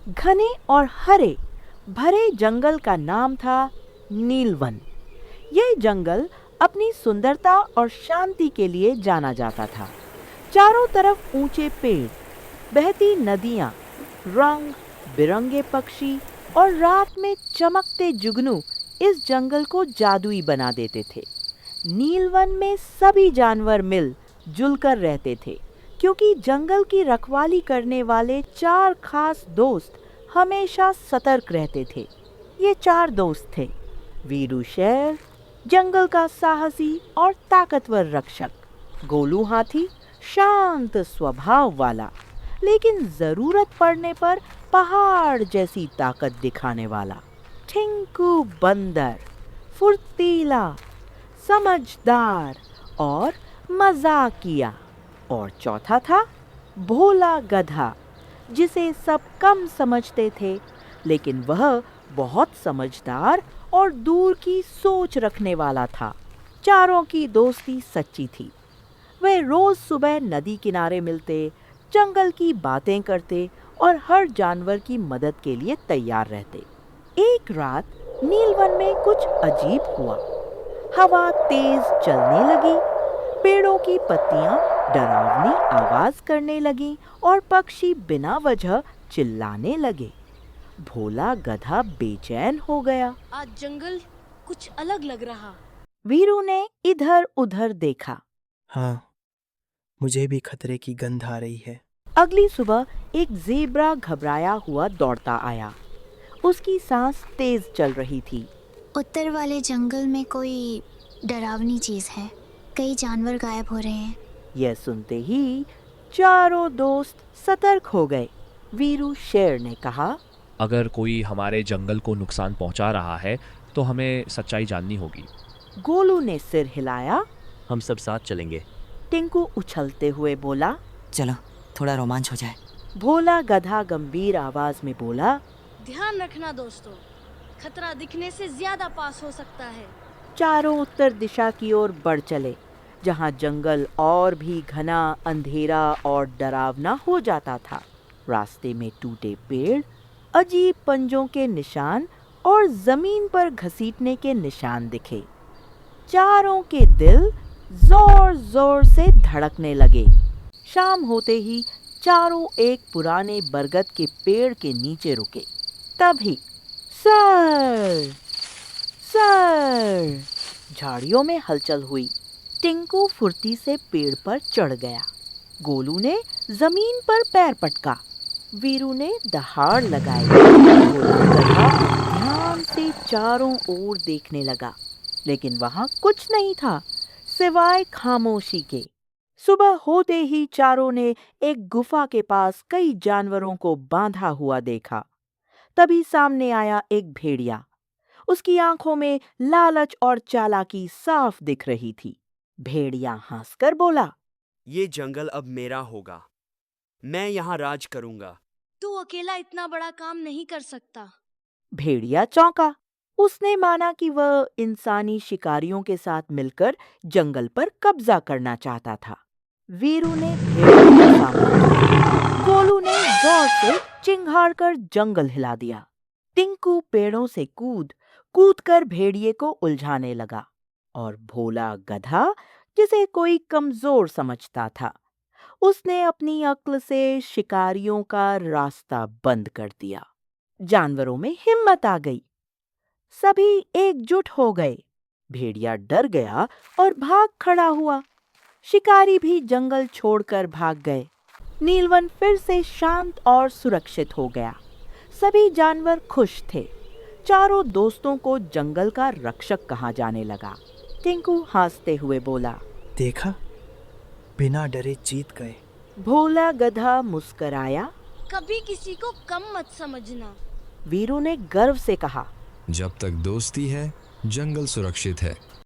घने और हरे भरे जंगल का नाम था नीलवन। यह जंगल अपनी सुंदरता और शांति के लिए जाना जाता था। चारों तरफ ऊंचे पेड़, बहती नदियां, रंग बिरंगे पक्षी और रात में चमकते जुगनू इस जंगल को जादुई बना देते थे। नीलवन में सभी जानवर मिल जुलकर रहते थे, क्योंकि जंगल की रखवाली करने वाले चार खास दोस्त हमेशा सतर्क रहते थे। ये चार दोस्त थे: वीरू शेर, जंगल का साहसी और ताकतवर रक्षक; गोलू हाथी, शांत स्वभाव वाला लेकिन जरूरत पड़ने पर पहाड़ जैसी ताकत दिखाने वाला; टिंकू बंदर, फुर्तीला, समझदार और मजाकिया; और चौथा था भोला गधा, जिसे सब कम समझते थे लेकिन वह बहुत समझदार और दूर की सोच रखने वाला था। चारों की दोस्ती सच्ची थी। वे रोज सुबह नदी किनारे मिलते, जंगल की बातें करते और हर जानवर की मदद के लिए तैयार रहते। एक रात नीलवन में कुछ अजीब हुआ। हवा तेज चलने लगी, पेड़ों की पत्तियां डरावनी आवाज करने लगीं और पक्षी बिना वजह चिल्लाने लगे। भोला गधा बेचैन हो गया। आज जंगल कुछ अलग लग रहा। वीरू ने इधर उधर देखा। हाँ, मुझे भी खतरे की गंध आ रही है। अगली सुबह एक ज़ेब्रा घबराया हुआ दौड़ता आया। उसकी सांस तेज चल रही थी। उत्तर वाले जंगल में कोई डरावनी चीज है। कई जानवर गायब हो रहे हैं। यह सुनते ही चारों दोस्त सतर्क हो गए। वीरू शेर ने कहा, अगर कोई हमारे जंगल को नुकसान पहुंचा रहा है तो हमें सच्चाई जाननी होगी। गोलू ने सिर हिलाया। हम सब साथ चलेंगे। टिंकू उछलते हुए बोला। चलो थोड़ा रोमांच हो जाए। भोला गधा गंभीर आवाज में बोला। ध्यान रखना दोस्तों, खतरा दिखने से ज्यादा पास हो सकता है। चारों उत्तर दिशा की ओर बढ़ चले, जहां जंगल और भी घना, अंधेरा और डरावना हो जाता था। रास्ते में टूटे पेड़, अजीब पंजों के निशान और जमीन पर घसीटने के निशान दिखे। चारों के दिल जोर जोर से धड़कने लगे। शाम होते ही चारों एक पुराने बरगद के पेड़ के नीचे रुके। तभी सर सर झाड़ियों में हलचल हुई। टिंकू फुर्ती से पेड़ पर चढ़ गया। गोलू ने जमीन पर पैर पटका। वीरू ने दहाड़ लगाई। भोला गधा ध्यान से चारों ओर देखने लगा, लेकिन वहां कुछ नहीं था सिवाय खामोशी के। सुबह होते ही चारों ने एक गुफा के पास कई जानवरों को बांधा हुआ देखा। तभी सामने आया एक भेड़िया। उसकी आंखों में लालच और चालाकी साफ दिख रही थी। भेड़िया हंसकर बोला, ये जंगल अब मेरा होगा। मैं यहाँ राज करूंगा। तू अकेला इतना बड़ा काम नहीं कर सकता। भेड़िया चौंका। उसने माना कि वह इंसानी शिकारियों के साथ मिलकर जंगल पर कब्जा करना चाहता था। वीरू ने भेड़िया का सामना किया। गोलू ने जोर से चिंघाड़ कर जंगल हिला दिया। टिंकू पेड़ों से कूद कूद कर भेड़िए को उलझाने लगा, और भोला गधा, जिसे कोई कमजोर समझता था, उसने अपनी अक्ल से शिकारियों का रास्ता बंद कर दिया। जानवरों में हिम्मत आ गई। सभी एकजुट हो गए। भेड़िया डर गया और भाग खड़ा हुआ। शिकारी भी जंगल छोड़कर भाग गए। नीलवन फिर से शांत और सुरक्षित हो गया। सभी जानवर खुश थे। चारों दोस्तों को जंगल का रक्षक कहा जाने लगा। टिंकू हंसते हुए बोला, देखा, बिना डरे जीत गए। भोला गधा मुस्कराया। कभी किसी को कम मत समझना। वीरू ने गर्व से कहा, जब तक दोस्ती है, जंगल सुरक्षित है।